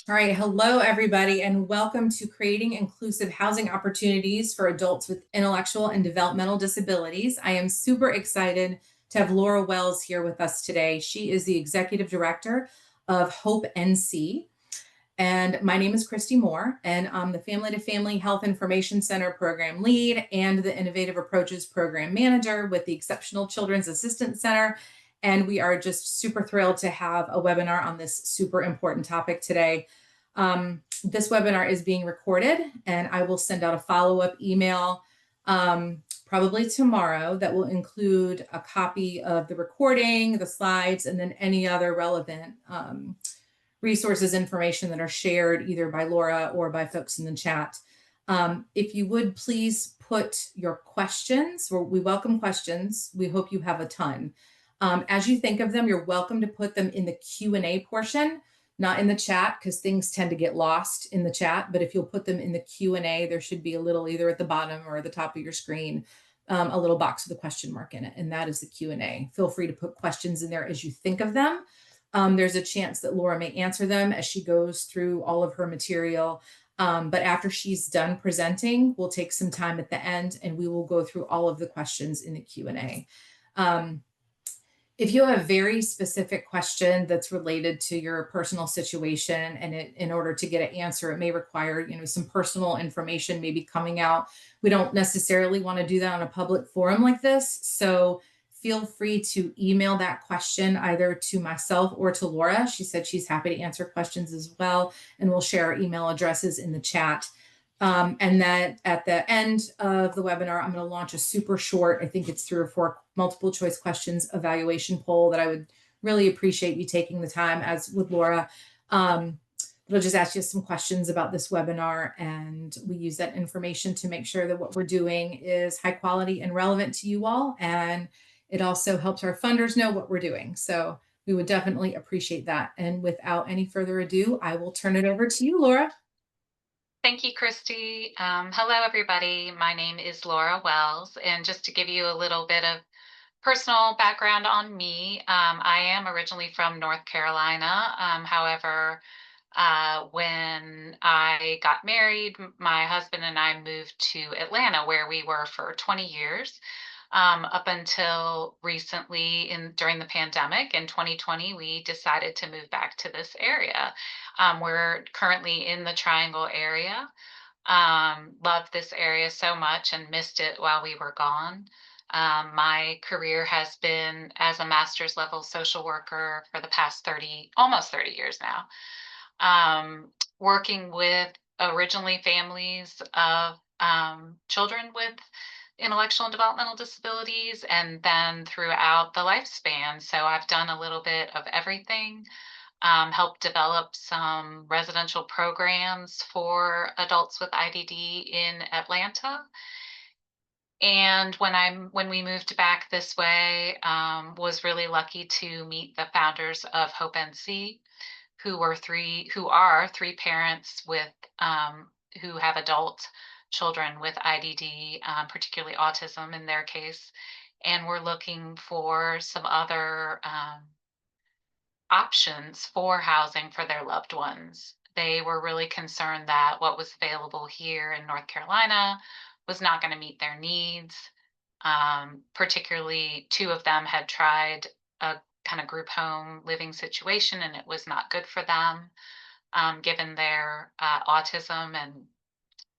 All right, hello everybody, and welcome to Creating Inclusive Housing Opportunities for Adults with Intellectual and Developmental Disabilities. I am super excited to have Laura Wells here with us today. She is the Executive Director of Hope NC. And my name is Christy Moore, and I'm the Family to Family Health Information Center Program Lead and the Innovative Approaches Program Manager with the Exceptional Children's Assistance Center. And we are just super thrilled to have a webinar on this super important topic today. This webinar is being recorded, and I will send out a follow-up email probably tomorrow that will include a copy of the recording, the slides, and then any other relevant resources, information that are shared either by Laura or by folks in the chat. If you would please put your questions, we welcome questions. We hope you have a ton. As you think of them, you're welcome to put them in the Q&A portion, not in the chat, because things tend to get lost in the chat. But if you'll put them in the Q&A, there should be a little either at the bottom or the top of your screen, a little box with a question mark in it, and that is the Q&A. Feel free to put questions in there as you think of them. There's a chance that Laura may answer them as she goes through all of her material. But after she's done presenting, we'll take some time at the end and we will go through all of the questions in the Q&A. If you have a very specific question that's related to your personal situation and in order to get an answer, it may require, some personal information maybe coming out. We don't necessarily want to do that on a public forum like this. So feel free to email that question either to myself or to Laura. She said she's happy to answer questions as well, and we'll share our email addresses in the chat. And that at the end of the webinar, I'm going to launch a super short, I think it's 3 or 4 multiple choice questions evaluation poll that I would really appreciate you taking the time, as with Laura. It'll just ask you some questions about this webinar, and we use that information to make sure that what we're doing is high quality and relevant to you all. And it also helps our funders know what we're doing. So we would definitely appreciate that. And without any further ado, I will turn it over to you, Laura. Thank you, Christy. Hello, everybody. My name is Laura Wells, and just to give you a little bit of personal background on me, I am originally from North Carolina. However, when I got married, my husband and I moved to Atlanta, where we were for 20 years. Up until recently, during the pandemic in 2020, we decided to move back to this area. We're currently in the Triangle area. Loved this area so much and missed it while we were gone. My career has been as a master's level social worker for the past almost 30 years now, working with originally families of children with intellectual and developmental disabilities, and then throughout the lifespan. So I've done a little bit of everything, helped develop some residential programs for adults with IDD in Atlanta. And when we moved back this way, was really lucky to meet the founders of Hope NC, who are three parents with who have adult children with IDD, particularly autism in their case, and we're looking for some other options for housing for their loved ones. They were really concerned that what was available here in North Carolina was not going to meet their needs. Particularly, 2 of them had tried a kind of group home living situation, and it was not good for them, given their autism. And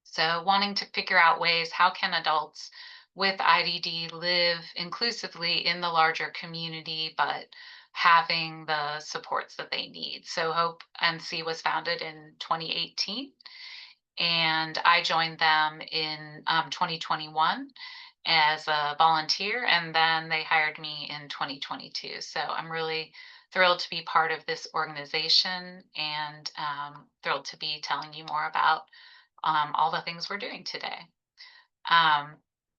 so wanting to figure out ways, how can adults with IDD live inclusively in the larger community, but having the supports that they need. So Hope NC was founded in 2018, and I joined them in 2021 as a volunteer, and then they hired me in 2022. So I'm really thrilled to be part of this organization, and thrilled to be telling you more about all the things we're doing today. Um,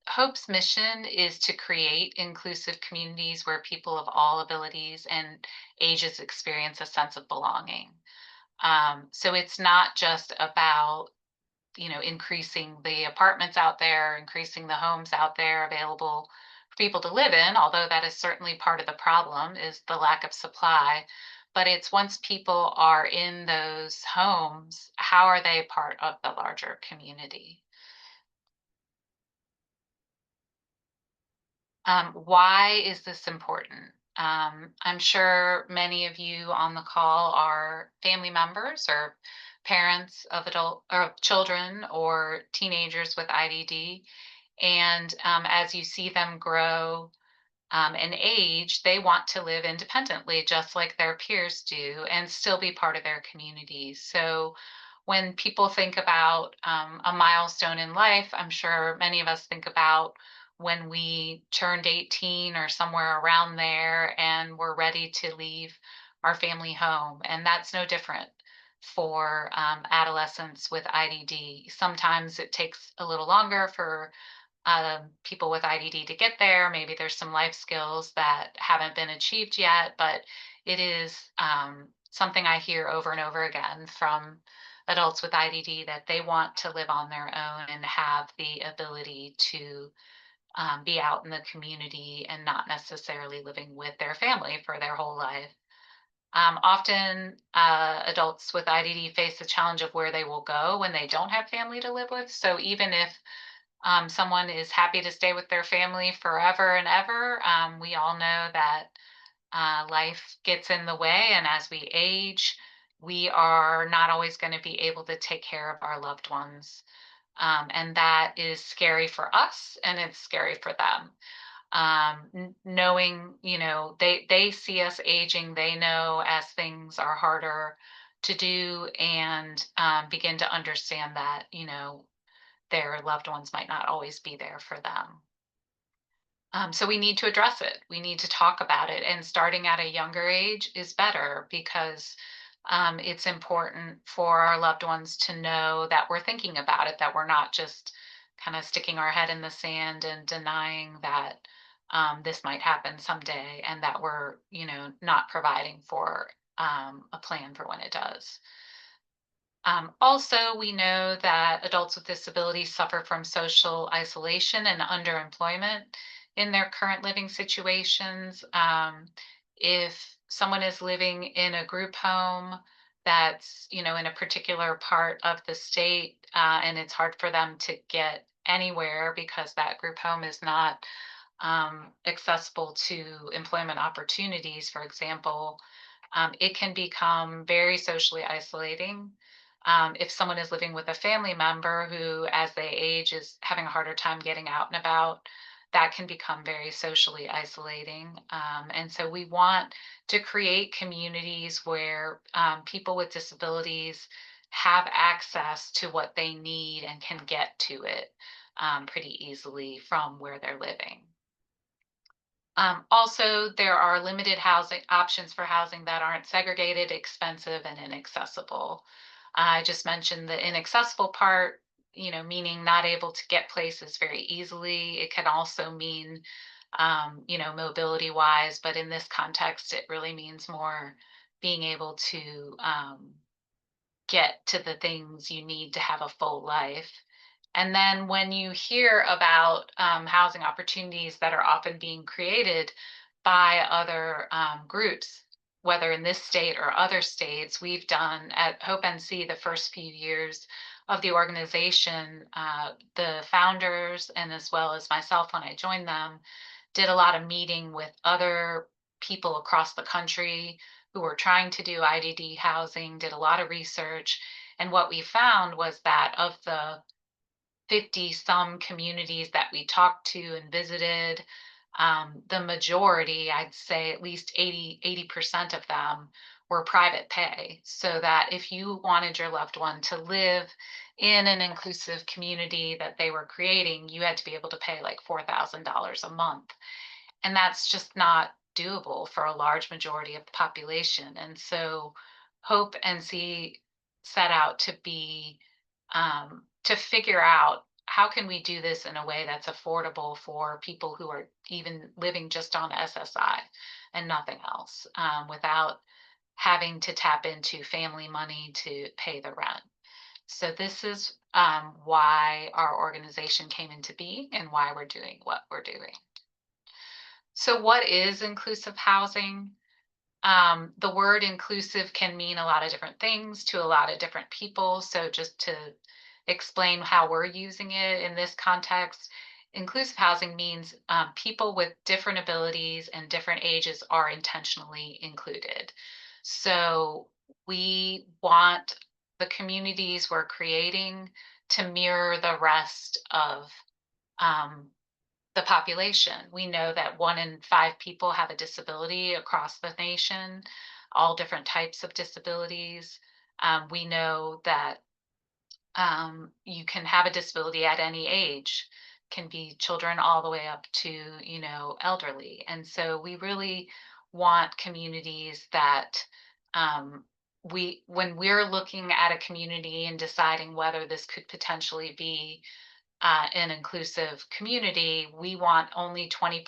Hope's mission is to create inclusive communities where people of all abilities and ages experience a sense of belonging. So it's not just about, increasing the apartments out there, increasing the homes out there available for people to live in, although that is certainly part of the problem, is the lack of supply. but it's once people are in those homes, how are they part of the larger community? Why is this important? I'm sure many of you on the call are family members or parents of adult or of children or teenagers with IDD. And as you see them grow and age, they want to live independently, just like their peers do, and still be part of their communities. So, when people think about a milestone in life, I'm sure many of us think about when we turned 18 or somewhere around there and we're ready to leave our family home. And that's no different for adolescents with IDD. Sometimes it takes a little longer for people with IDD to get there. Maybe there's some life skills that haven't been achieved yet, but it is something I hear over and over again from adults with IDD that they want to live on their own and have the ability to be out in the community and not necessarily living with their family for their whole life. Often, adults with IDD face the challenge of where they will go when they don't have family to live with. So even if someone is happy to stay with their family forever and ever. We all know that life gets in the way, and as we age, we are not always going to be able to take care of our loved ones. And that is scary for us, and it's scary for them. Knowing, they see us aging, they know as things are harder to do, and begin to understand that, their loved ones might not always be there for them. So we need to address it. We need to talk about it. And starting at a younger age is better because it's important for our loved ones to know that we're thinking about it, that we're not just kind of sticking our head in the sand and denying that this might happen someday and that we're, not providing for a plan for when it does. Also, we know that adults with disabilities suffer from social isolation and underemployment in their current living situations. If someone is living in a group home that's, in a particular part of the state, and it's hard for them to get anywhere because that group home is not accessible to employment opportunities, for example, it can become very socially isolating. If someone is living with a family member who, as they age, is having a harder time getting out and about, that can become very socially isolating. And so we want to create communities where people with disabilities have access to what they need and can get to it pretty easily from where they're living. Also, there are limited housing options for housing that aren't segregated, expensive, and inaccessible. I just mentioned the inaccessible part, meaning not able to get places very easily. It can also mean, mobility wise, but in this context, it really means more being able to get to the things you need to have a full life. And then when you hear about housing opportunities that are often being created by other groups, whether in this state or other states, we've done at Hope NC the first few years of the organization, the founders and as well as myself when I joined them, did a lot of meeting with other people across the country who were trying to do IDD housing, did a lot of research. And what we found was that of the 50 some communities that we talked to and visited, the majority, I'd say at least 80% of them were private pay. So that if you wanted your loved one to live in an inclusive community that they were creating, you had to be able to pay like $4,000 a month. And that's just not doable for a large majority of the population. And so Hope NC set out to be to figure out how can we do this in a way that's affordable for people who are even living just on SSI and nothing else, without having to tap into family money to pay the rent. So this is why our organization came into being and why we're doing what we're doing. So what is inclusive housing? The word inclusive can mean a lot of different things to a lot of different people. So, just to explain how we're using it in this context, inclusive housing means people with different abilities and different ages are intentionally included. So, we want the communities we're creating to mirror the rest of um, the population. We know that 1 in 5 people have a disability across the nation, all different types of disabilities. We know that you can have a disability at any age, can be children all the way up to, elderly. And so we really want communities that when we're looking at a community and deciding whether this could potentially be an inclusive community, we want only 20%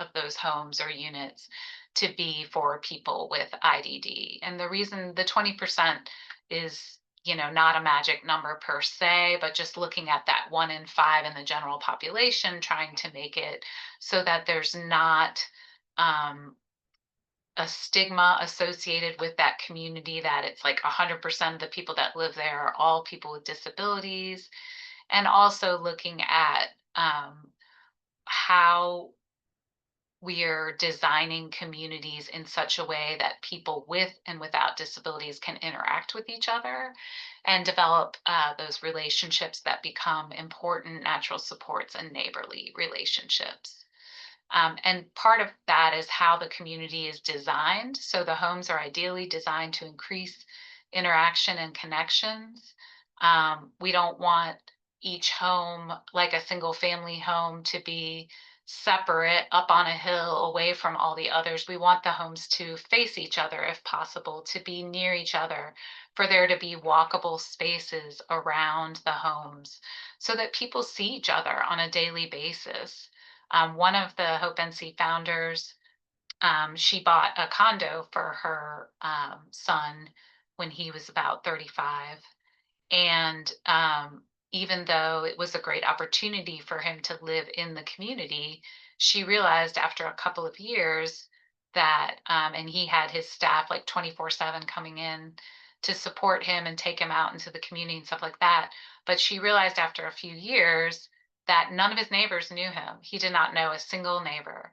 of those homes or units to be for people with IDD. And the reason the 20% is, not a magic number per se, but just looking at that 1 in 5 in the general population, trying to make it so that there's not um, a stigma associated with that community, that it's like 100% of the people that live there are all people with disabilities, and also looking at how we're designing communities in such a way that people with and without disabilities can interact with each other and develop those relationships that become important natural supports and neighborly relationships. And part of that is how the community is designed. So the homes are ideally designed to increase interaction and connections. We don't want each home, like a single family home, to be separate up on a hill away from all the others. We want the homes to face each other if possible, to be near each other, for there to be walkable spaces around the homes so that people see each other on a daily basis. One of the Hope NC founders, she bought a condo for her son when he was about 35. And even though it was a great opportunity for him to live in the community, she realized after a couple of years that, and he had his staff like 24/7 coming in to support him and take him out into the community and stuff like that. But she realized after a few years that none of his neighbors knew him. He did not know a single neighbor.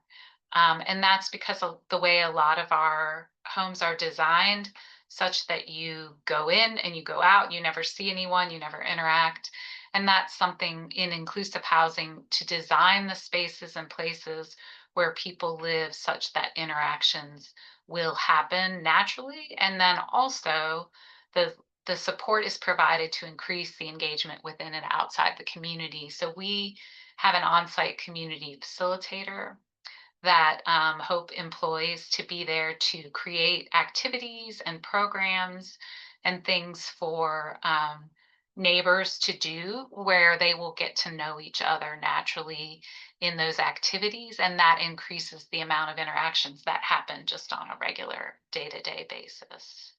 And that's because of the way a lot of our homes are designed, such that you go in and you go out, you never see anyone, you never interact. And that's something in inclusive housing, to design the spaces and places where people live such that interactions will happen naturally. And then also the support is provided to increase the engagement within and outside the community. So we have an on-site community facilitator that Hope employs to be there to create activities and programs and things for neighbors to do, where they will get to know each other naturally in those activities. And that increases the amount of interactions that happen just on a regular day to day basis.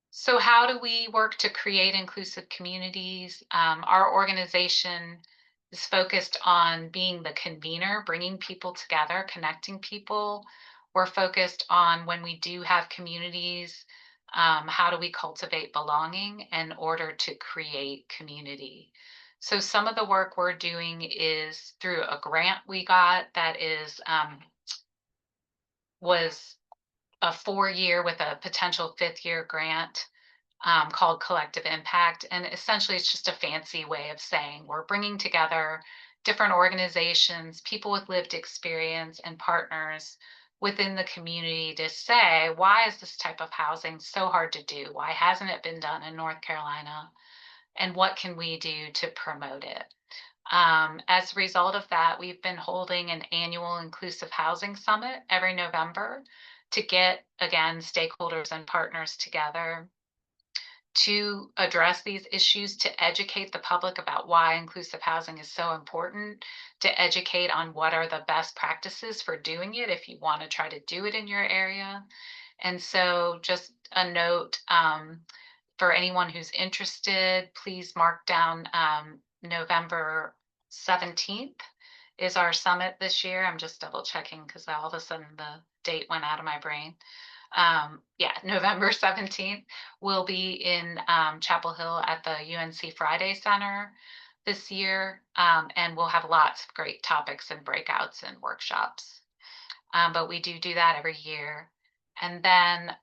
So, how do we work to create inclusive communities? Our organization is focused on being the convener, bringing people together, connecting people. We're focused on, when we do have communities, how do we cultivate belonging in order to create community? So, some of the work we're doing is through a grant we got that was a 4 year with a potential fifth year grant, called Collective Impact. And essentially, it's just a fancy way of saying we're bringing together different organizations, people with lived experience, and partners within the community to say, why is this type of housing so hard to do? Why hasn't it been done in North Carolina? And what can we do to promote it? As a result of that, we've been holding an annual inclusive housing summit every November to get, again, stakeholders and partners together to address these issues, to educate the public about why inclusive housing is so important, to educate on what are the best practices for doing it if you want to try to do it in your area. And so, just a note, for anyone who's interested, please mark down November 17th. is our summit this year. I'm just double checking because all of a sudden the date went out of my brain. Yeah, November 17th. We'll be in Chapel Hill at the UNC Friday Center this year, and we'll have lots of great topics and breakouts and workshops. But we do that every year. And then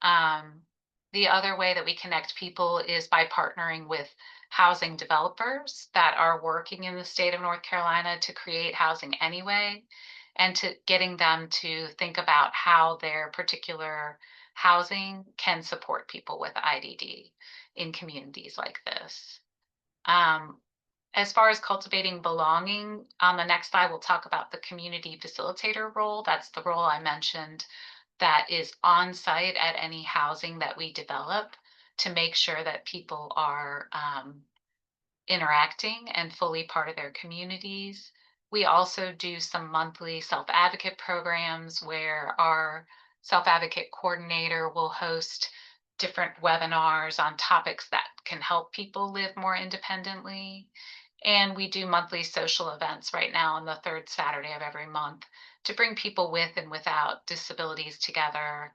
the other way that we connect people is by partnering with housing developers that are working in the state of North Carolina to create housing anyway, and to getting them to think about how their particular housing can support people with IDD in communities like this. Um, as far as cultivating belonging, on the next slide, we'll talk about the community facilitator role. That's the role I mentioned that is on site at any housing that we develop to make sure that people are interacting and fully part of their communities. We also do some monthly self advocate programs where our self advocate coordinator will host different webinars on topics that can help people live more independently. And we do monthly social events right now on the third Saturday of every month to bring people with and without disabilities together,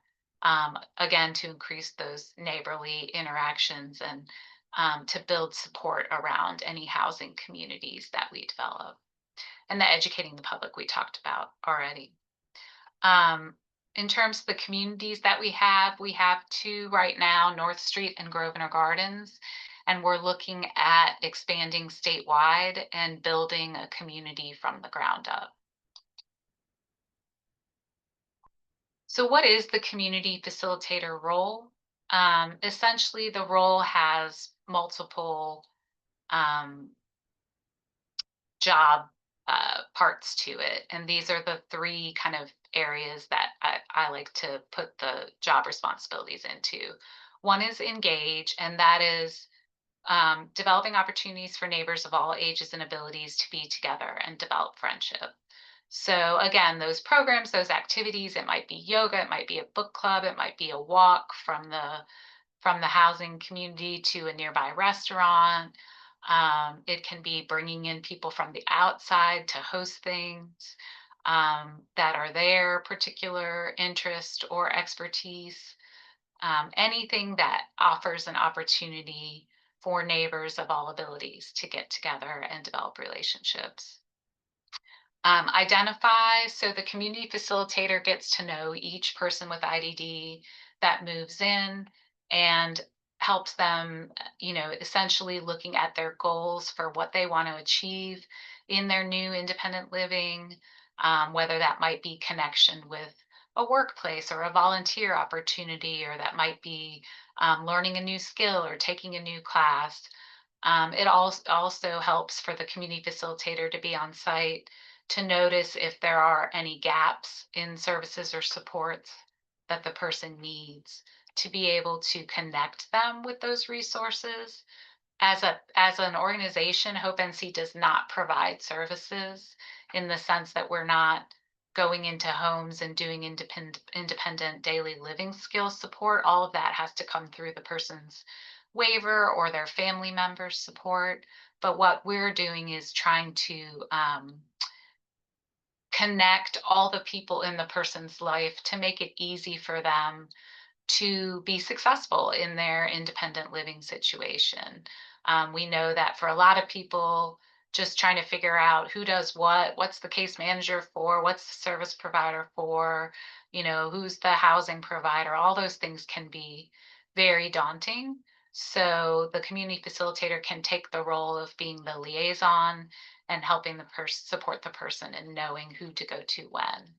again, to increase those neighborly interactions and to build support around any housing communities that we develop. And the educating the public we talked about already. Um, in terms of the communities that we have two right now, North Street and Grosvenor Gardens, and we're looking at expanding statewide and building a community from the ground up. So what is the community facilitator role? Essentially, the role has multiple um, job parts to it. And these are the three kind of areas that I like to put the job responsibilities into. One is engage, and that is developing opportunities for neighbors of all ages and abilities to be together and develop friendship. So, again, those programs, those activities, it might be yoga, it might be a book club, it might be a walk from the housing community to a nearby restaurant. It can be bringing in people from the outside to host things that are their particular interest or expertise. Anything that offers an opportunity for neighbors of all abilities to get together and develop relationships. Identify, so the community facilitator gets to know each person with IDD that moves in and helps them, essentially looking at their goals for what they want to achieve in their new independent living, whether that might be connection with a workplace or a volunteer opportunity, or that might be learning a new skill or taking a new class. It also helps for the community facilitator to be on site to notice if there are any gaps in services or supports that the person needs, to be able to connect them with those resources. As an organization, Hope NC does not provide services in the sense that we're not going into homes and doing independent daily living skills support. All of that has to come through the person's waiver or their family members' support. But what we're doing is trying to connect all the people in the person's life to make it easy for them to be successful in their independent living situation. We know that for a lot of people, just trying to figure out who does what, what's the case manager for, what's the service provider for, who's the housing provider, all those things can be very daunting. So the community facilitator can take the role of being the liaison and helping the person support the person and knowing who to go to when.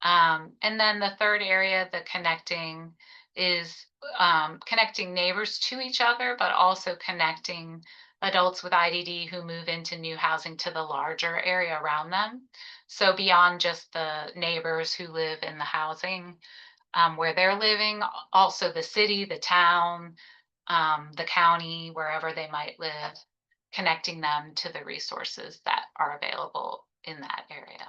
And then the third area, the connecting, is connecting neighbors to each other, but also connecting adults with IDD who move into new housing to the larger area around them. So beyond just the neighbors who live in the housing where they're living, also the city, the town, the county, wherever they might live, connecting them to the resources that are available in that area.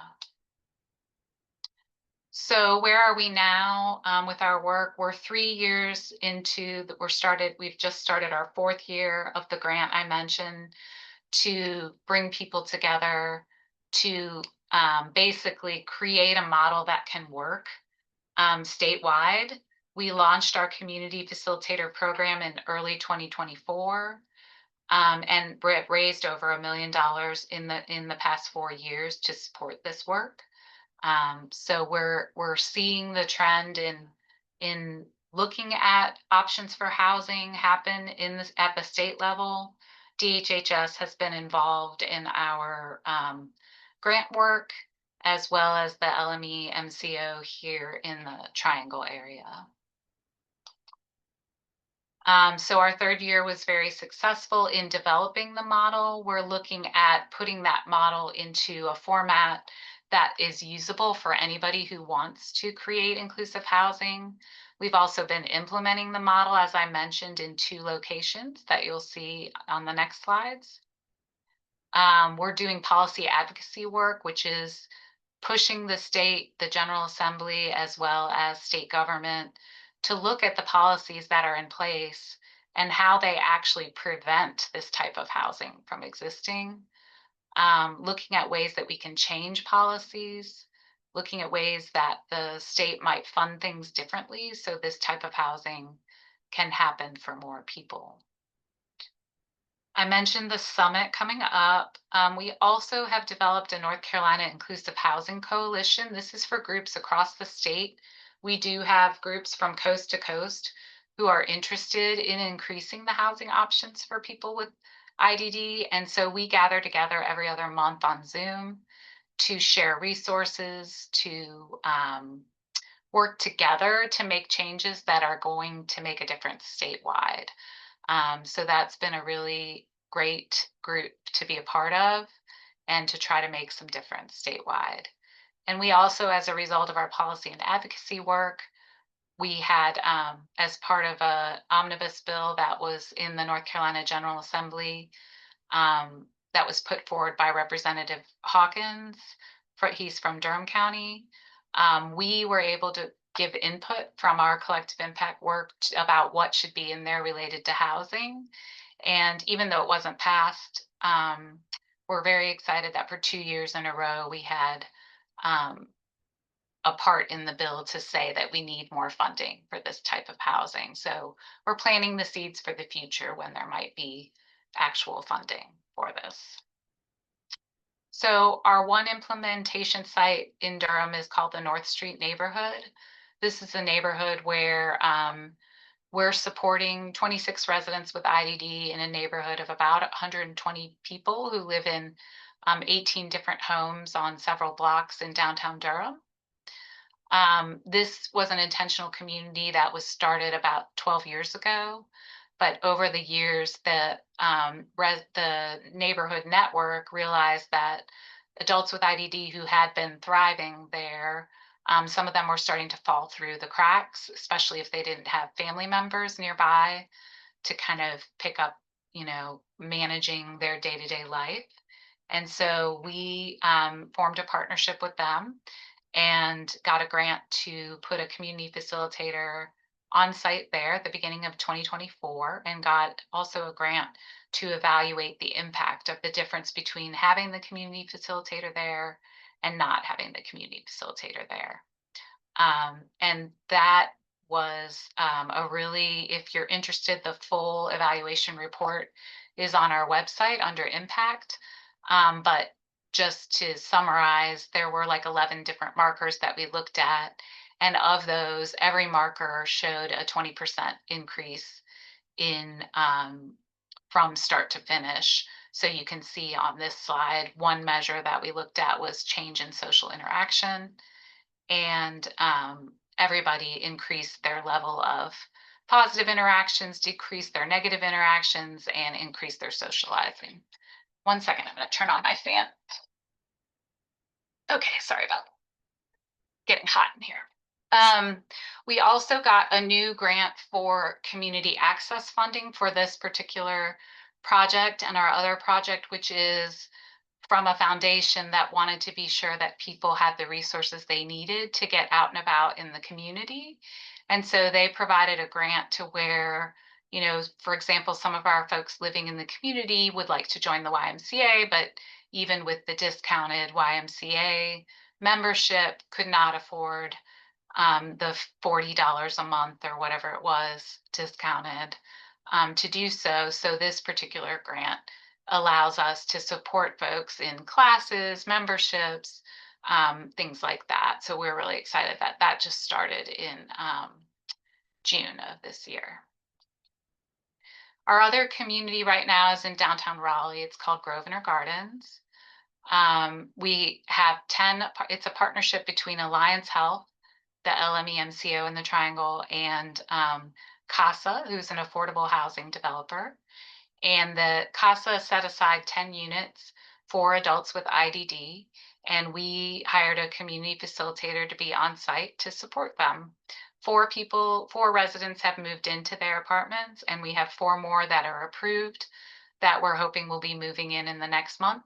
So where are we now with our work? We're 3 years into that. We've just started our fourth year of the grant I mentioned to bring people together to basically create a model that can work statewide. We launched our community facilitator program in early 2024, and raised over $1 million in the past 4 years to support this work. So we're seeing the trend in looking at options for housing happen at the state level. DHHS has been involved in our grant work, as well as the LME MCO here in the Triangle area. So our third year was very successful in developing the model. We're looking at putting that model into a format that is usable for anybody who wants to create inclusive housing. We've also been implementing the model, as I mentioned, in 2 locations that you'll see on the next slides. We're doing policy advocacy work, which is pushing the state, the General Assembly, as well as state government to look at the policies that are in place and how they actually prevent this type of housing from existing. Looking at ways that we can change policies, looking at ways that the state might fund things differently so this type of housing can happen for more people. I mentioned the summit coming up. We also have developed a North Carolina Inclusive Housing Coalition. This is for groups across the state. We do have groups from coast to coast who are interested in increasing the housing options for people with IDD. And so we gather together every other month on Zoom to share resources, to work together to make changes that are going to make a difference statewide. So that's been a really great group to be a part of and to try to make some difference statewide. And we also, as a result of our policy and advocacy work, we had, as part of a omnibus bill that was in the North Carolina General Assembly, that was put forward by Representative Hawkins. He's from Durham County. We were able to give input from our collective impact work about what should be in there related to housing. And even though it wasn't passed, we're very excited that for 2 years in a row, we had a part in the bill to say that we need more funding for this type of housing. So we're planting the seeds for the future when there might be actual funding for this. So our one implementation site in Durham is called the North Street neighborhood. This is a neighborhood where we're supporting 26 residents with IDD in a neighborhood of about 120 people who live in 18 different homes on several blocks in downtown Durham. This was an intentional community that was started about 12 years ago, but over the years, the neighborhood network realized that adults with IDD who had been thriving there, some of them were starting to fall through the cracks, especially if they didn't have family members nearby to kind of pick up, managing their day-to-day life. And so we formed a partnership with them and got a grant to put a community facilitator on site there at the beginning of 2024, and got also a grant to evaluate the impact of the difference between having the community facilitator there and not having the community facilitator there. And that was if you're interested, the full evaluation report is on our website under impact. But just to summarize, there were like 11 different markers that we looked at. And of those, every marker showed a 20% increase in from start to finish. So you can see on this slide, one measure that we looked at was change in social interaction. And everybody increased their level of positive interactions, decreased their negative interactions, and increased their socializing. 1 second, I'm going to turn on my fan. Okay, sorry about getting hot in here. We also got a new grant for community access funding for this particular project and our other project, which is from a foundation that wanted to be sure that people had the resources they needed to get out and about in the community. And so they provided a grant to where For example, some of our folks living in the community would like to join the YMCA, but even with the discounted YMCA membership, could not afford the $40 a month or whatever it was discounted to do so. So this particular grant allows us to support folks in classes, memberships, things like that. So we're really excited that that just started in June of this year. Our other community right now is in downtown Raleigh. It's called Grosvenor Gardens. We have 10, it's a partnership between Alliance Health, the LMEMCO in the Triangle, and CASA, who's an affordable housing developer. And the CASA set aside 10 units for adults with IDD, and we hired a community facilitator to be on site to support them. Four residents have moved into their apartments, and we have four more that are approved that we're hoping will be moving in the next month.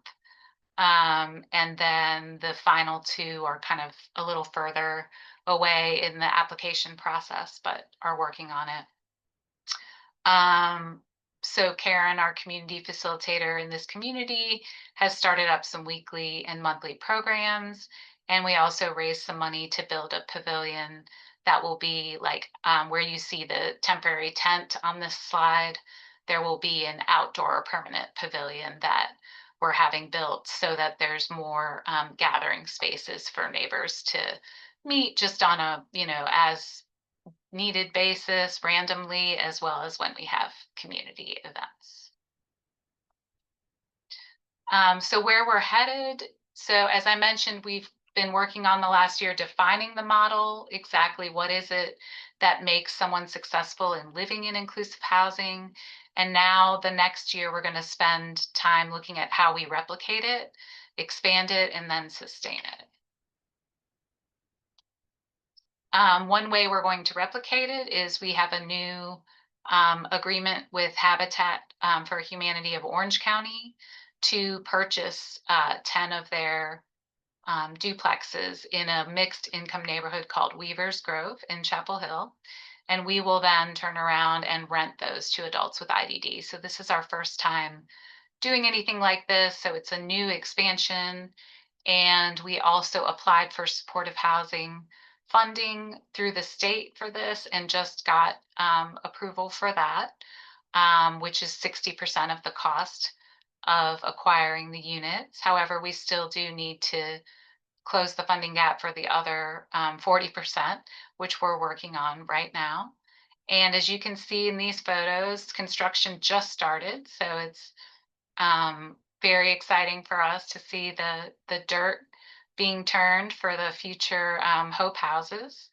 And then the final two are kind of a little further away in the application process, but are working on it. So Karen, our community facilitator in this community, has started up some weekly and monthly programs. And we also raised some money to build a pavilion that will be like where you see the temporary tent on this slide. There will be an outdoor permanent pavilion that we're having built so that there's more gathering spaces for neighbors to meet just on a, as needed basis randomly, as well as when we have community events. So where we're headed. So as I mentioned, we've been working on the last year defining the model. Exactly what is it that makes someone successful in living in inclusive housing? And now the next year, we're going to spend time looking at how we replicate it, expand it, and then sustain it. One way we're going to replicate it is we have a new agreement with Habitat for Humanity of Orange County to purchase 10 of their duplexes in a mixed income neighborhood called Weaver's Grove in Chapel Hill. And we will then turn around and rent those to adults with IDD. So this is our first time doing anything like this. So it's a new expansion. And we also applied for supportive housing funding through the state for this and just got approval for that, which is 60% of the cost of acquiring the units. However, we still do need to close the funding gap for the other 40%, which we're working on right now. And as you can see in these photos, construction just started. So it's very exciting for us to see the dirt being turned for the future Hope houses.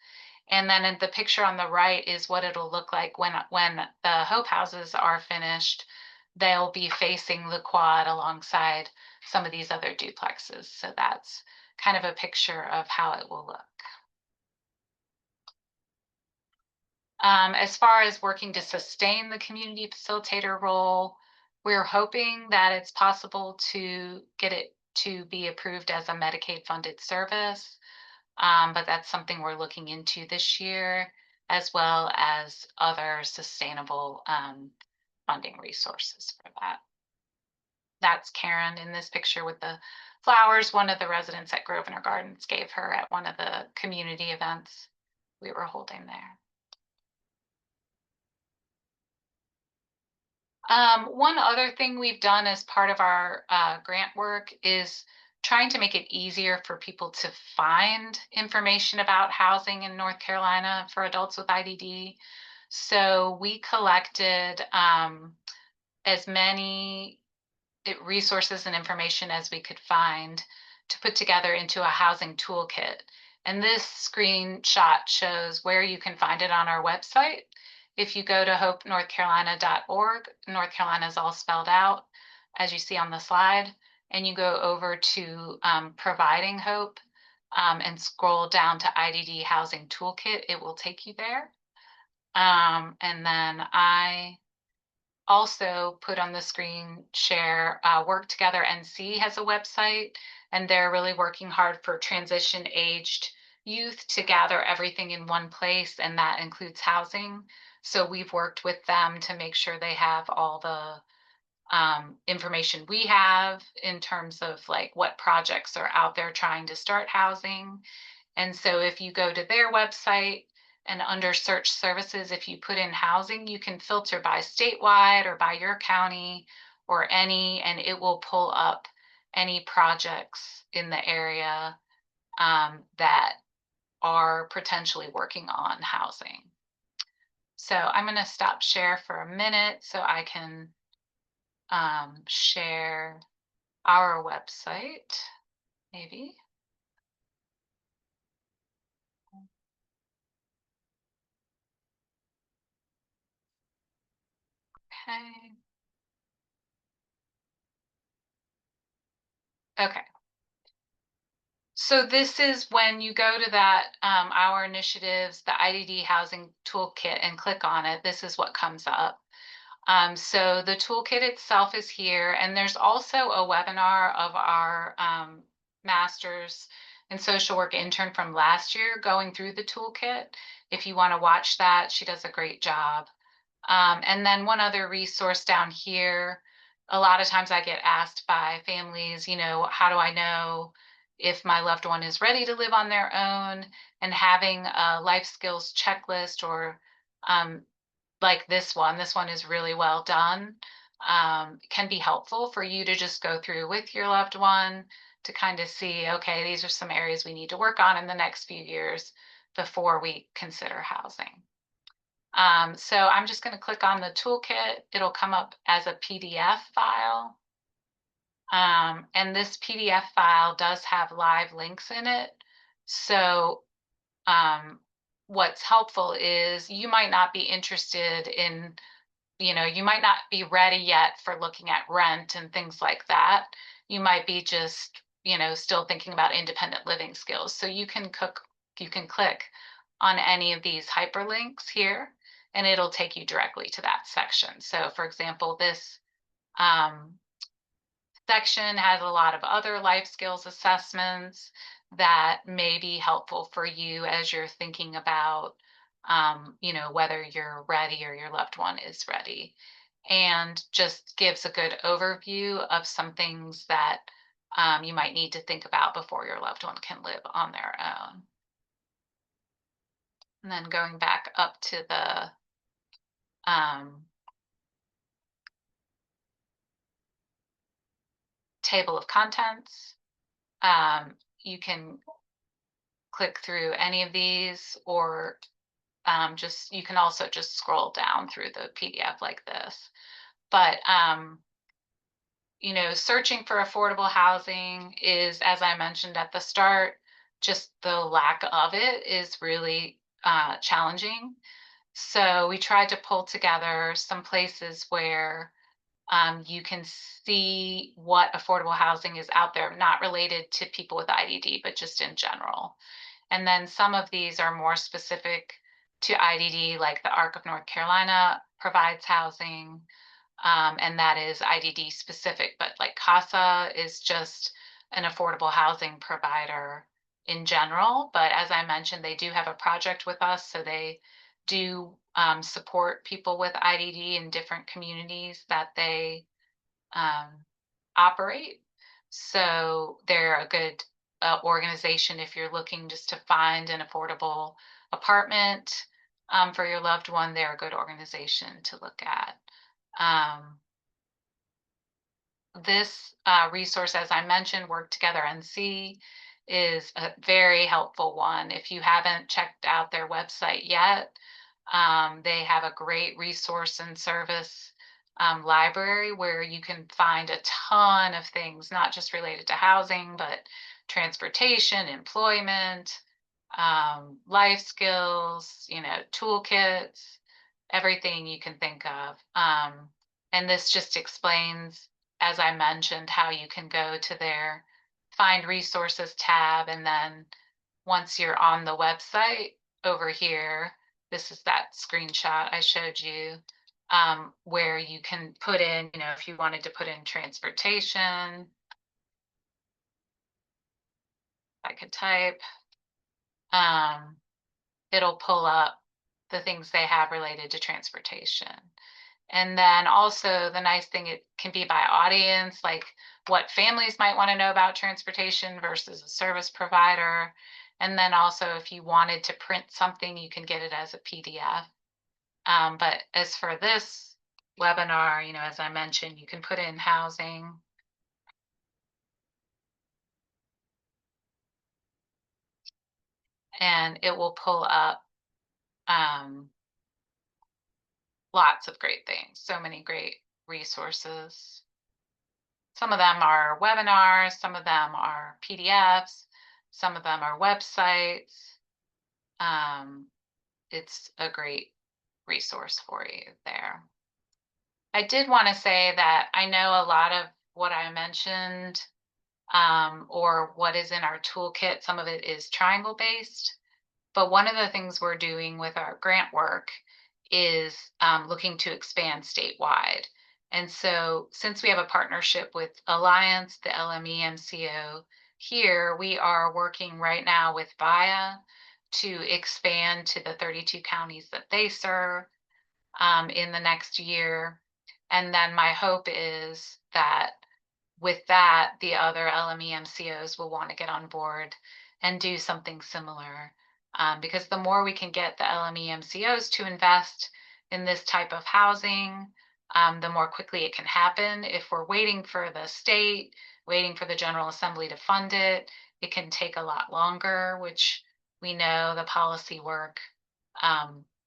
And then in the picture on the right is what it'll look like when the Hope houses are finished. They'll be facing the quad alongside some of these other duplexes. So that's kind of a picture of how it will look. As far as working to sustain the community facilitator role, we're hoping that it's possible to get it to be approved as a Medicaid funded service. But that's something we're looking into this year, as well as other sustainable funding resources for that. That's Karen in this picture with the flowers. One of the residents at Grosvenor Gardens gave her at one of the community events we were holding there. One other thing we've done as part of our grant work is trying to make it easier for people to find information about housing in North Carolina for adults with IDD. So we collected as many resources and information as we could find to put together into a housing toolkit. And this screenshot shows where you can find it on our website. If you go to hopenorthcarolina.org, North Carolina is all spelled out, as you see on the slide, and you go over to Providing Hope and scroll down to IDD Housing Toolkit, it will take you there. And then I also put on the screen share Work Together NC has a website, and they're really working hard for transition aged youth to gather everything in one place, and that includes housing. So we've worked with them to make sure they have all the information we have in terms of like what projects are out there trying to start housing. And so if you go to their website and under search services, if you put in housing, you can filter by statewide or by your county or any, and it will pull up any projects in the area that are potentially working on housing. So I'm going to stop share for a minute so I can share our website, maybe. Okay. Okay. So this is when you go to that our initiatives, the IDD housing toolkit, and click on it. This is what comes up. So the toolkit itself is here, and there's also a webinar of our master's in social work intern from last year going through the toolkit. If you want to watch that, she does a great job. And then one other resource down here, a lot of times I get asked by families, how do I know if my loved one is ready to live on their own? And having a life skills checklist or um, like this one is really well done, can be helpful for you to just go through with your loved one to kind of see, okay, these are some areas we need to work on in the next few years before we consider housing. So I'm just going to click on the toolkit. It'll come up as a PDF file. And this PDF file does have live links in it. So what's helpful is you might not be interested in, you might not be ready yet for looking at rent and things like that. You might be just, still thinking about independent living skills. So you can click on any of these hyperlinks here, and it'll take you directly to that section. So for example, this um, section has a lot of other life skills assessments that may be helpful for you as you're thinking about, whether you're ready or your loved one is ready, and just gives a good overview of some things that you might need to think about before your loved one can live on their own. And then going back up to the um, table of contents, you can click through any of these, or just you can also just scroll down through the PDF like this. But searching for affordable housing is, as I mentioned at the start, just the lack of it is really challenging. So we tried to pull together some places where you can see what affordable housing is out there, not related to people with IDD, but just in general. And then some of these are more specific to IDD, like the ARC of North Carolina provides housing, and that is IDD specific. But like CASA is just an affordable housing provider in general. But as I mentioned, they do have a project with us, so they do support people with IDD in different communities that they um, operate. So they're a good organization if you're looking just to find an affordable apartment for your loved one. They're a good organization to look at. Um, this resource, as I mentioned, Work Together NC, is a very helpful one. If you haven't checked out their website yet, they have a great resource and service library where you can find a ton of things, not just related to housing, but transportation, employment, life skills, toolkits, everything you can think of. And this just explains, as I mentioned, how you can go to their Find Resources tab. And then once you're on the website over here, this is that screenshot I showed you, where you can put in, if you wanted to put in transportation, I could type it'll pull up the things they have related to transportation. And then also the nice thing, it can be by audience, like what families might want to know about transportation versus a service provider. And then also if you wanted to print something, you can get it as a PDF. But as for this webinar, as I mentioned, you can put in housing. And it will pull up lots of great things, so many great resources. Some of them are webinars, some of them are PDFs, some of them are websites. It's a great resource for you there. I did want to say that I know a lot of what I mentioned, or what is in our toolkit, some of it is triangle based. But one of the things we're doing with our grant work is looking to expand statewide. And so, since we have a partnership with Alliance, the LME MCO here, we are working right now with VIA to expand to the 32 counties that they serve in the next year. And then my hope is that with that, the other LME MCOs will want to get on board and do something similar. Because the more we can get the LME MCOs to invest in this type of housing, the more quickly it can happen. If we're waiting for the state, waiting for the General Assembly to fund it, it can take a lot longer, which we know the policy work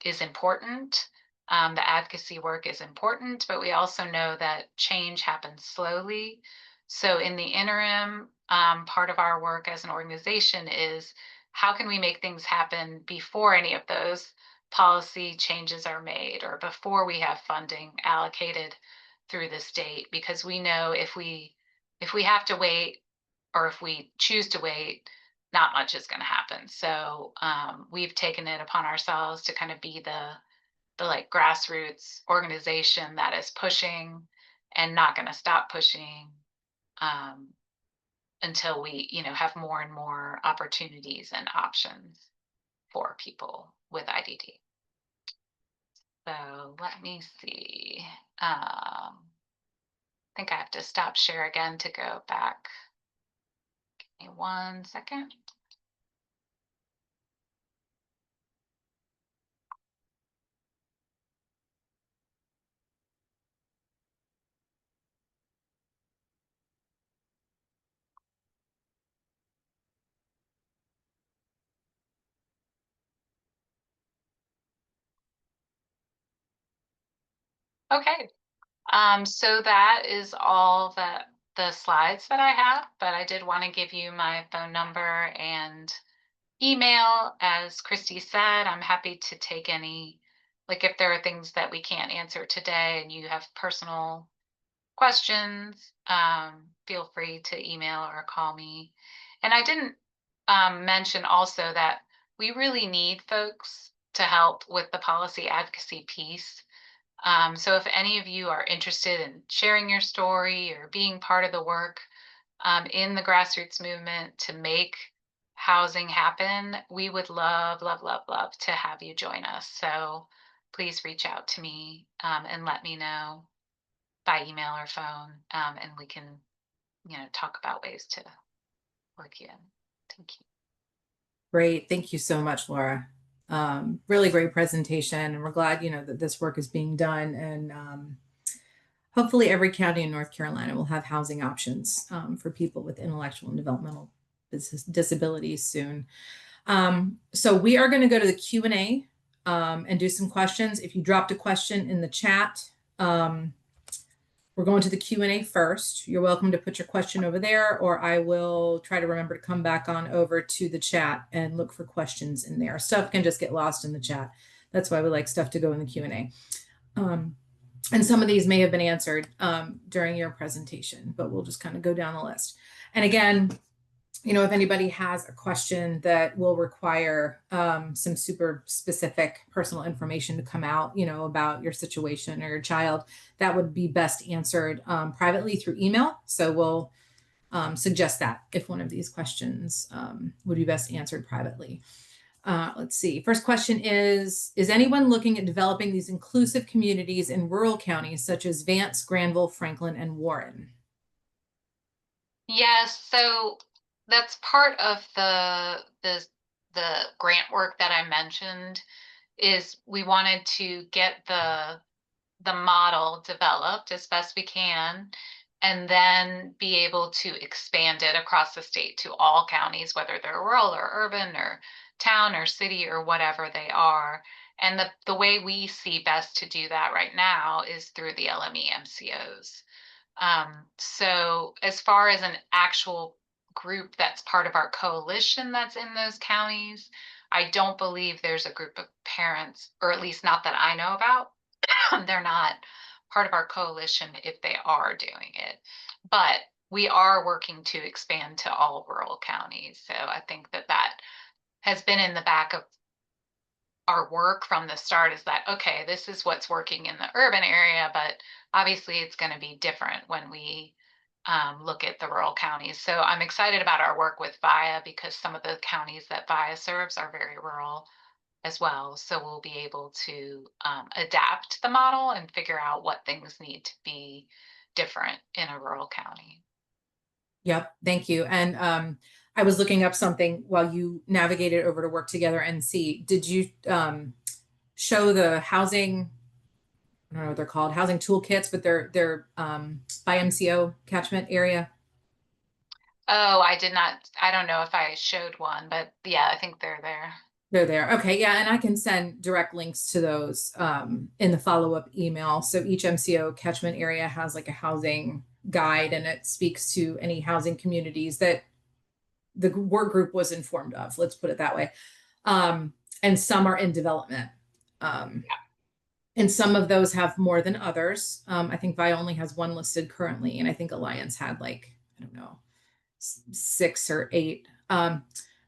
is important. The advocacy work is important, but we also know that change happens slowly. So in the interim, part of our work as an organization is how can we make things happen before any of those policy changes are made or before we have funding allocated through the state? Because we know if we have to wait or if we choose to wait, not much is going to happen. So we've taken it upon ourselves to kind of be the like grassroots organization that is pushing and not going to stop pushing um, until we have more and more opportunities and options for people with IDD. So let me see. I think I have to stop share again to go back. Give me 1 second. Okay. So that is all the slides that I have, but I did want to give you my phone number and email. As Christy said, I'm happy to take any, like if there are things that we can't answer today and you have personal questions, feel free to email or call me. And I didn't mention also that we really need folks to help with the policy advocacy piece. So if any of you are interested in sharing your story or being part of the work in the grassroots movement to make housing happen, we would love, love, love, love to have you join us. So please reach out to me and let me know by email or phone, and we can, talk about ways to work you in. Thank you. Great. Thank you so much, Laura. Really great presentation. And we're glad, that this work is being done. And hopefully every county in North Carolina will have housing options for people with intellectual and developmental disabilities soon. So we are going to go to the Q&A and do some questions. If you dropped a question in the chat, we're going to the Q&A first. You're welcome to put your question over there, or I will try to remember to come back on over to the chat and look for questions in there. Stuff can just get lost in the chat. That's why we like stuff to go in the Q&A. And some of these may have been answered during your presentation, but we'll just kind of go down the list. And again, if anybody has a question that will require some super specific personal information to come out, about your situation or your child, that would be best answered privately through email. So we'll suggest that if one of these questions would be best answered privately. Let's see. First question is anyone looking at developing these inclusive communities in rural counties such as Vance, Granville, Franklin, and Warren? Yes, so that's part of the grant work that I mentioned is we wanted to get the model developed as best we can and then be able to expand it across the state to all counties, whether they're rural or urban or town or city or whatever they are. And the way we see best to do that right now is through the LME MCOs. So as far as an actual group that's part of our coalition that's in those counties, I don't believe there's a group of parents, or at least not that I know about. They're not part of our coalition if they are doing it. But we are working to expand to all rural counties. So I think that that has been in the back of our work from the start is that, okay, this is what's working in the urban area, but obviously it's going to be different when we look at the rural counties. So I'm excited about our work with VIA because some of the counties that VIA serves are very rural as well. So we'll be able to adapt the model and figure out what things need to be different in a rural county. Yep, thank you. And I was looking up something while you navigated over to work together and see. Did you show the housing? I don't know what they're called, housing toolkits, but they're by MCO catchment area. Oh, I did not, I don't know if I showed one, but yeah, I think they're there. They're there. Okay, yeah, and I can send direct links to those in the follow-up email. So each MCO catchment area has like a housing guide, and it speaks to any housing communities that the work group was informed of. Let's put it that way. And some are in development. Um, and some of those have more than others. I think Vi only has one listed currently, and I think Alliance had like, I don't know, six or eight.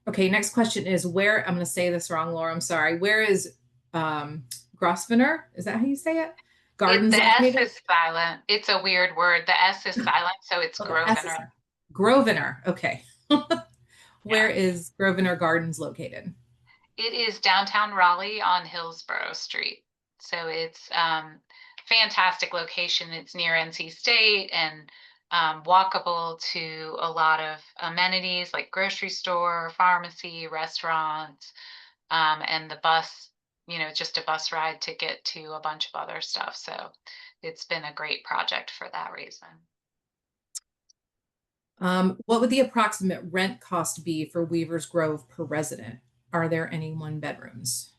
Okay, next question is where, I'm going to say this wrong, Laura, I'm sorry. Where is Grosvenor? Is that how you say it? The Gardens S located? is silent. It's a weird word. The S is silent, so it's Oh, the S is Grosvenor. Grosvenor. Okay. Where Yeah. is Grosvenor Gardens located? It is downtown Raleigh on Hillsborough Street. So it's fantastic location. It's near NC State and walkable to a lot of amenities like grocery store, pharmacy, restaurants, and the bus, just a bus ride to get to a bunch of other stuff. So it's been a great project for that reason. What would the approximate rent cost be for Weaver's Grove per resident? Are there any one bedrooms?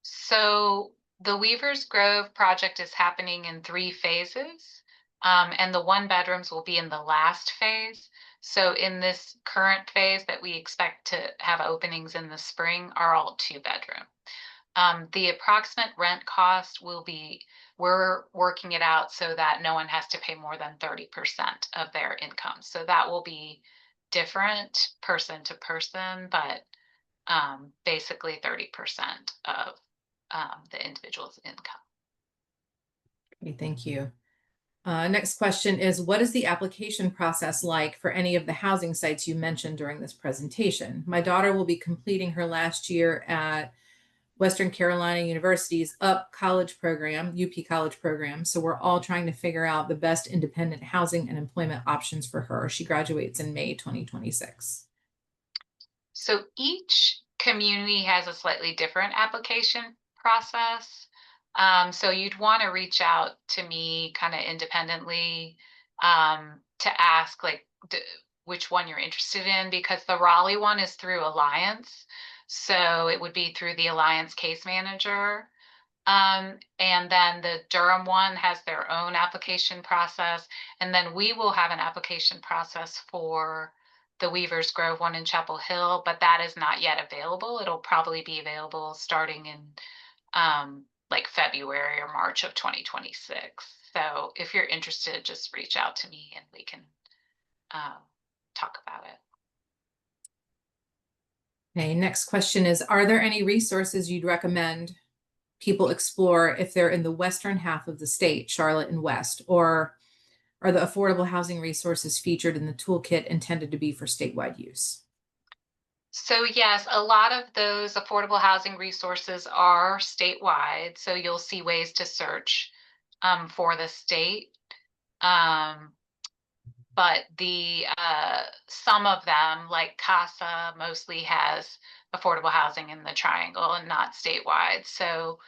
So the Weaver's Grove project is happening in 3 phases, and the one bedrooms will be in the last phase. So in this current phase that we expect to have openings in the spring are all 2 bedroom. The approximate rent cost will be, we're working it out so that no one has to pay more than 30% of their income. So that will be different person to person, but basically 30% of the individual's income. Okay, thank you. Next question is, what is the application process like for any of the housing sites you mentioned during this presentation? My daughter will be completing her last year at Western Carolina University's UP college program, UP college program. So we're all trying to figure out the best independent housing and employment options for her. She graduates in May 2026. So each community has a slightly different application process. So you'd want to reach out to me kind of independently to ask like which one you're interested in because the Raleigh one is through Alliance. So it would be through the Alliance case manager. And then the Durham one has their own application process. And then we will have an application process for the Weaver's Grove one in Chapel Hill, but that is not yet available. It'll probably be available starting in like February or March of 2026. So if you're interested, just reach out to me and we can um, talk about it. Okay, next question is, are there any resources you'd recommend people explore if they're in the western half of the state, Charlotte and West, or are the affordable housing resources featured in the toolkit intended to be for statewide use? So yes, a lot of those affordable housing resources are statewide. So you'll see ways to search for the state. Um, but the some of them, like CASA, mostly has affordable housing in the Triangle and not statewide. So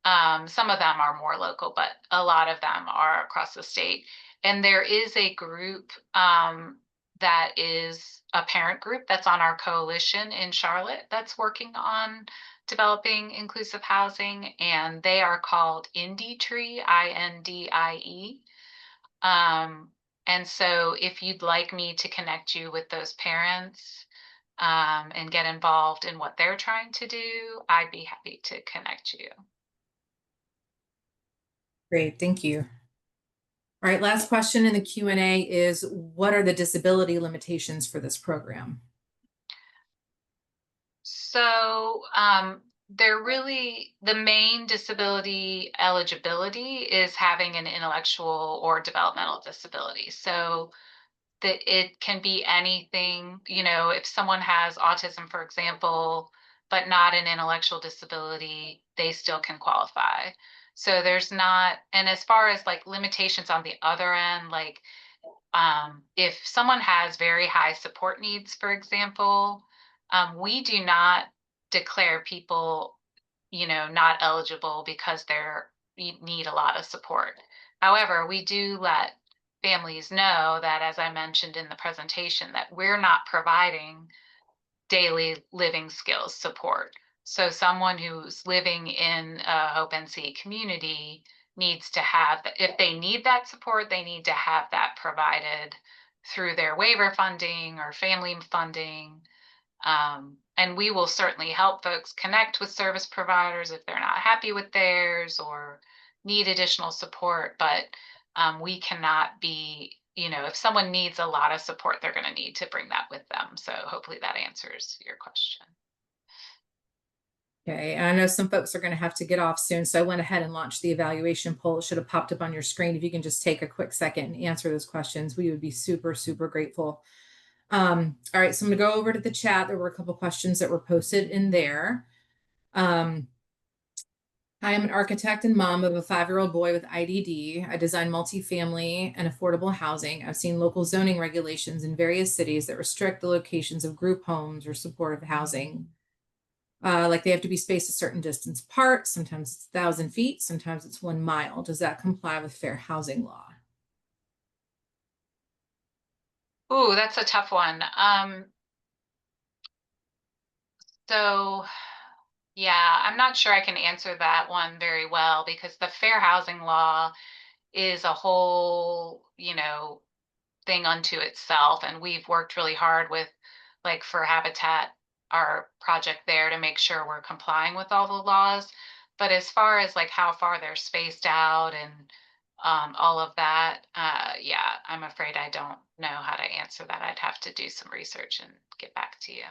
some of them are more local, but a lot of them are across the state. And there is a group that is a parent group that's on our coalition in Charlotte that's working on developing inclusive housing, and they are called Indie Tree, INDIE. Um, and so, if you'd like me to connect you with those parents and get involved in what they're trying to do, I'd be happy to connect you. Great, thank you. All right, last question in the Q&A is, what are the disability limitations for this program? So, they're really the main disability eligibility is having an intellectual or developmental disability. So that it can be anything, if someone has autism, for example, but not an intellectual disability, they still can qualify. So there's not, and as far as like limitations on the other end, like if someone has very high support needs, for example, we do not declare people, not eligible because they're need a lot of support. However, we do let families know that, as I mentioned in the presentation, that we're not providing daily living skills support. So someone who's living in a Hope NC community needs to have, if they need that support, they need to have that provided through their waiver funding or family funding. And we will certainly help folks connect with service providers if they're not happy with theirs or need additional support. But we cannot be, if someone needs a lot of support, they're going to need to bring that with them. So hopefully that answers your question. Okay, and I know some folks are going to have to get off soon, so I went ahead and launched the evaluation poll. It should have popped up on your screen. If you can just take a quick second and answer those questions, we would be super, super grateful. All right, so I'm going to go over to the chat. There were a couple questions that were posted in there. I am an architect and mom of a 5-year-old boy with IDD. I design multifamily and affordable housing. I've seen local zoning regulations in various cities that restrict the locations of group homes or supportive housing. Like they have to be spaced a certain distance apart. Sometimes it's 1,000 feet, sometimes it's 1 mile. Does that comply with fair housing law? Ooh, that's a tough one. So yeah, I'm not sure I can answer that one very well because the fair housing law is a whole, thing unto itself. And we've worked really hard with, like, for Habitat, our project there, to make sure we're complying with all the laws. But as far as like how far they're spaced out and all of that, yeah, I'm afraid I don't know how to answer that. I'd have to do some research and get back to you.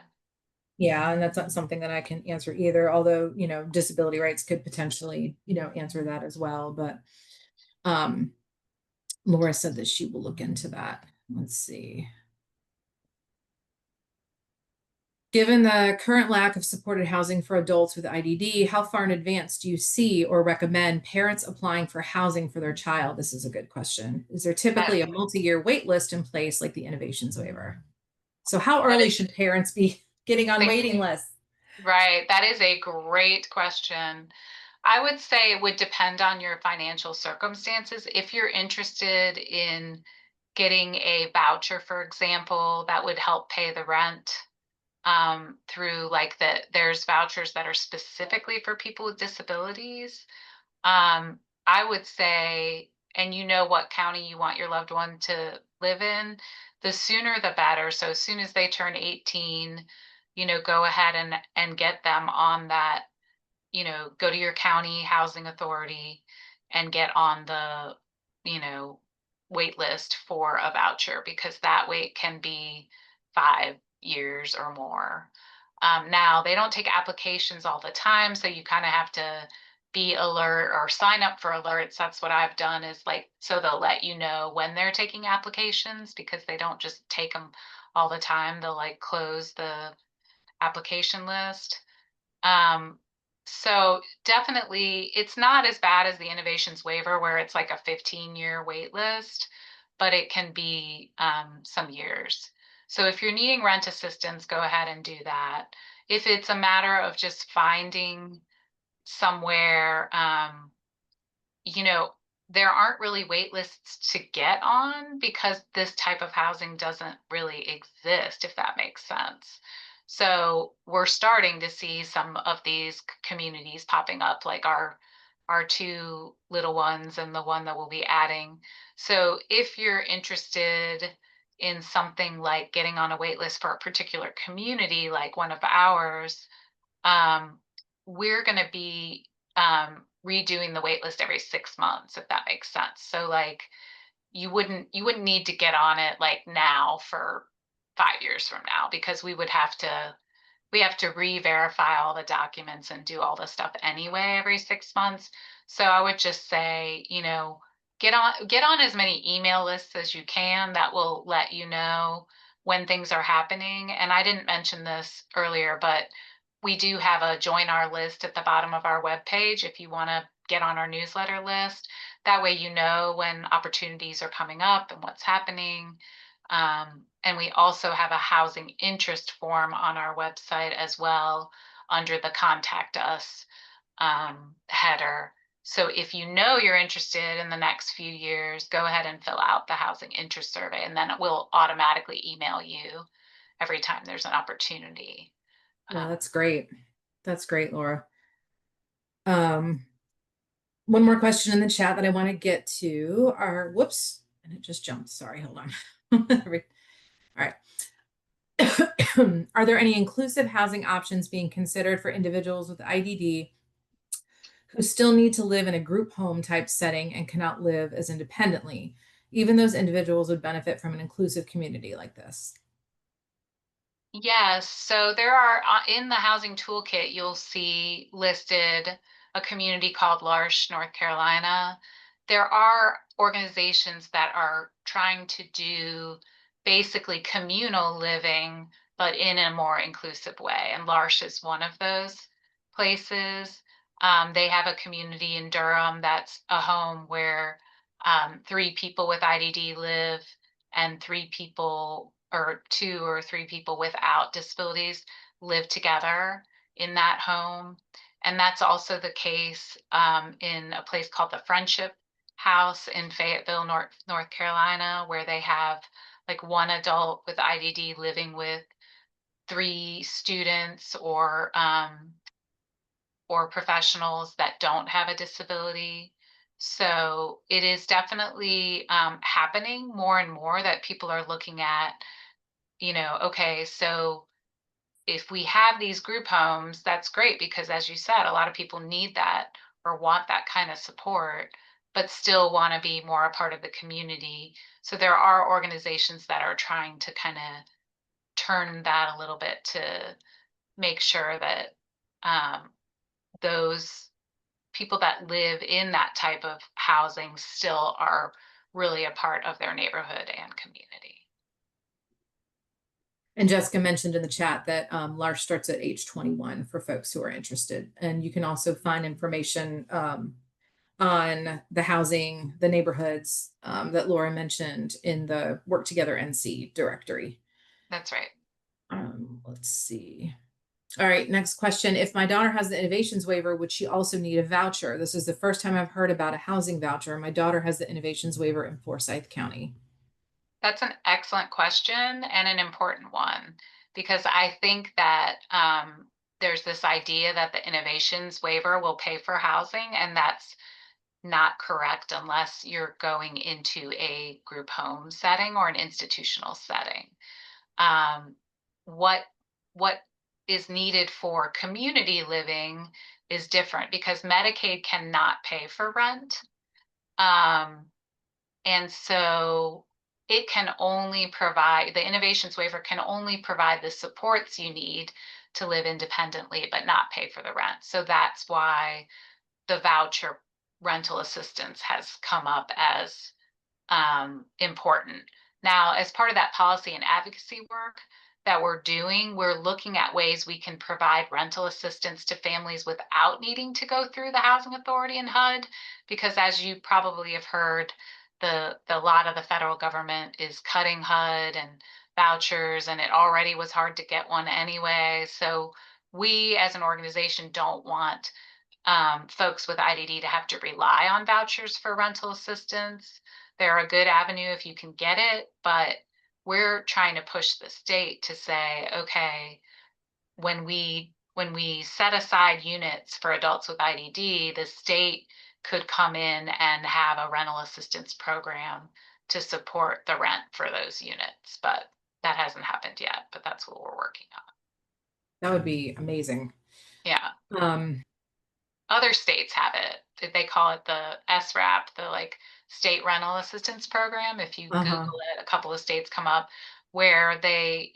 Yeah, and that's not something that I can answer either, although, disability rights could potentially, answer that as well. But um, Laura said that she will look into that. Let's see. Given the current lack of supported housing for adults with IDD, how far in advance do you see or recommend parents applying for housing for their child? This is a good question. Is there That typically a multi-year wait list in place like the innovations waiver? So how that early is should parents be getting on think waiting lists? right. That is a great question. I would say it would depend on your financial circumstances. If you're interested in getting a voucher, for example, that would help pay the rent through like there's vouchers that are specifically for people with disabilities. I would say, and you know what county you want your loved one to live in, the sooner the better. So as soon as they turn 18, go ahead and get them on that, go to your county housing authority and get on the, you know, wait list for a voucher, because that wait can be 5 years or more. Now, they don't take applications all the time, so you kind of have to be alert or sign up for alerts. That's what I've done, is like, so they'll let you know when they're taking applications, because they don't just take them all the time. They'll like close the application list. Um, so definitely it's not as bad as the innovations waiver where it's like a 15-year wait list, but it can be some years. So if you're needing rent assistance, go ahead and do that. If it's a matter of just finding somewhere, you know, there aren't really wait lists to get on because this type of housing doesn't really exist, if that makes sense. So we're starting to see some of these communities popping up, like our two little ones and the one that we'll be adding. So if you're interested in something like getting on a wait list for a particular community, like one of ours, um, we're going to be redoing the wait list every 6 months, if that makes sense. So like you wouldn't need to get on it like now for 5 years from now because we have to re-verify all the documents and do all the stuff anyway every 6 months. So I would just say, get on as many email lists as you can that will let you know when things are happening. And I didn't mention this earlier, but we do have a join our list at the bottom of our webpage if you want to get on our newsletter list. That way you know when opportunities are coming up and what's happening. And we also have a housing interest form on our website as well under the contact us header. So if you know you're interested in the next few years, go ahead and fill out the housing interest survey, and then it will automatically email you every time there's an opportunity. Well, that's Um, great. That's great, Laura. Um, One more question in the chat that I want to get to are, whoops, and it just jumped. Sorry, hold on. All right. Are there any inclusive housing options being considered for individuals with IDD who still need to live in a group home type setting and cannot live as independently? Even those individuals would benefit from an inclusive community like this. Yes, so there are in the housing toolkit, you'll see listed a community called L'Arche, North Carolina. There are organizations that are trying to do basically communal living, but in a more inclusive way. And L'Arche is one of those places. They have a community in Durham that's a home where three people with IDD live and three people or two or three people without disabilities live together in that home. And that's also the case in a place called the Friendship House in Fayetteville, North Carolina, where they have like one adult with IDD living with three students or professionals that don't have a disability. So it is definitely happening more and more that people are looking at, okay, so if we have these group homes, that's great because, as you said, a lot of people need that or want that kind of support, but still want to be more a part of the community. So there are organizations that are trying to kind of turn that a little bit to make sure that those people that live in that type of housing still are really a part of their neighborhood and community. And Jessica mentioned in the chat that L'Arche starts at age 21 for folks who are interested. And you can also find information on the housing, the neighborhoods that Laura mentioned in the Work Together NC directory. That's right. Let's see. All right, next question. If my daughter has the innovations waiver, would she also need a voucher? This is the first time I've heard about a housing voucher. My daughter has the innovations waiver in Forsyth County. That's an excellent question and an important one because I think that there's this idea that the innovations waiver will pay for housing, and that's not correct unless you're going into a group home setting or an institutional setting. Um, what what is needed for community living is different because Medicaid cannot pay for rent. Um, and so it can only provide the innovations waiver can only provide the supports you need to live independently, but not pay for the rent. So that's why the voucher rental assistance has come up as important. Now, as part of that policy and advocacy work, that we're doing, we're looking at ways we can provide rental assistance to families without needing to go through the housing authority and HUD. Because as you probably have heard, the lot of the federal government is cutting HUD and vouchers, and it already was hard to get one anyway. So we as an organization don't want folks with IDD to have to rely on vouchers for rental assistance. They're a good avenue if you can get it, but we're trying to push the state to say, okay, when we set aside units for adults with IDD, the state could come in and have a rental assistance program to support the rent for those units. But that hasn't happened yet, but that's what we're working on. That would be amazing. Yeah. Um, Other states have it. They call it the SRAP, the like state rental assistance program. If you uh-huh. Google it, a couple of states come up where they,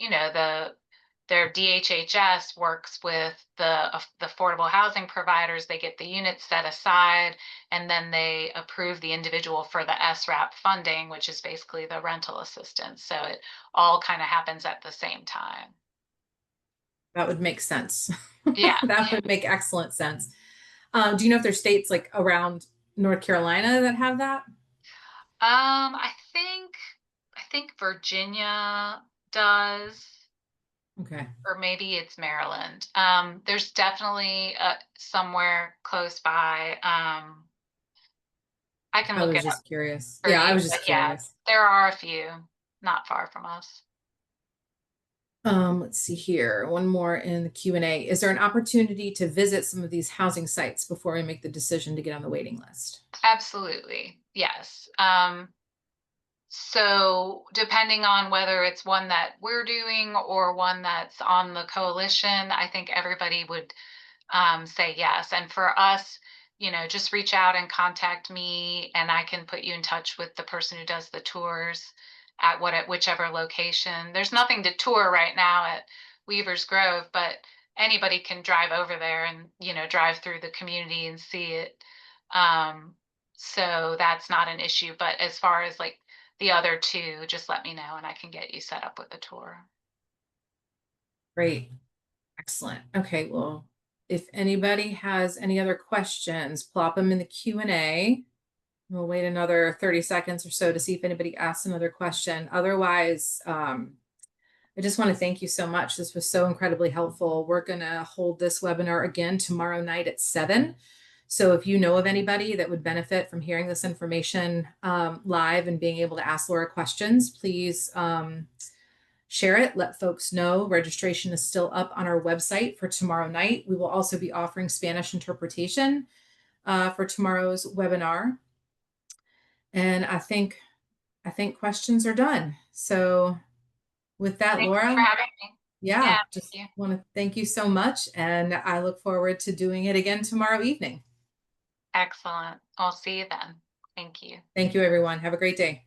their DHHS works with the affordable housing providers. They get the units set aside, and then they approve the individual for the SRAP funding, which is basically the rental assistance. So it all kind of happens at the same time. That would make sense. Yeah. That would make excellent sense. Do you know if there's states like around North Carolina that have that? I think Virginia does, Okay. or maybe it's Maryland. There's definitely somewhere close by. I can I look was it up just curious. for Yeah, I you, was but just yeah, curious. there are a few not far from us. Let's see here. One more in the Q&A. Is there an opportunity to visit some of these housing sites before we make the decision to get on the waiting list? Absolutely, yes. So depending on whether it's one that we're doing or one that's on the coalition, I think everybody would say yes. And for us, just reach out and contact me, and I can put you in touch with the person who does the tours at whichever location. There's nothing to tour right now at Weaver's Grove, but anybody can drive over there and drive through the community and see it. Um, so that's not an issue. But as far as like the other two, just let me know and I can get you set up with a tour. Great. Excellent. Okay, well, if anybody has any other questions, plop them in the Q&A. We'll wait another 30 seconds or so to see if anybody asks another question. Otherwise, I just want to thank you so much. This was so incredibly helpful. We're going to hold this webinar again tomorrow night at 7. So if you know of anybody that would benefit from hearing this information live and being able to ask Laura questions, please share it. Let folks know. Registration is still up on our website for tomorrow night. We will also be offering Spanish interpretation for tomorrow's webinar. And I think questions are done. So with that, Thank you for Laura, having me. Yeah, yeah, thank just you. want to thank you so much. And I look forward to doing it again tomorrow evening. Excellent. I'll see you then. Thank you. Thank you, everyone. Have a great day.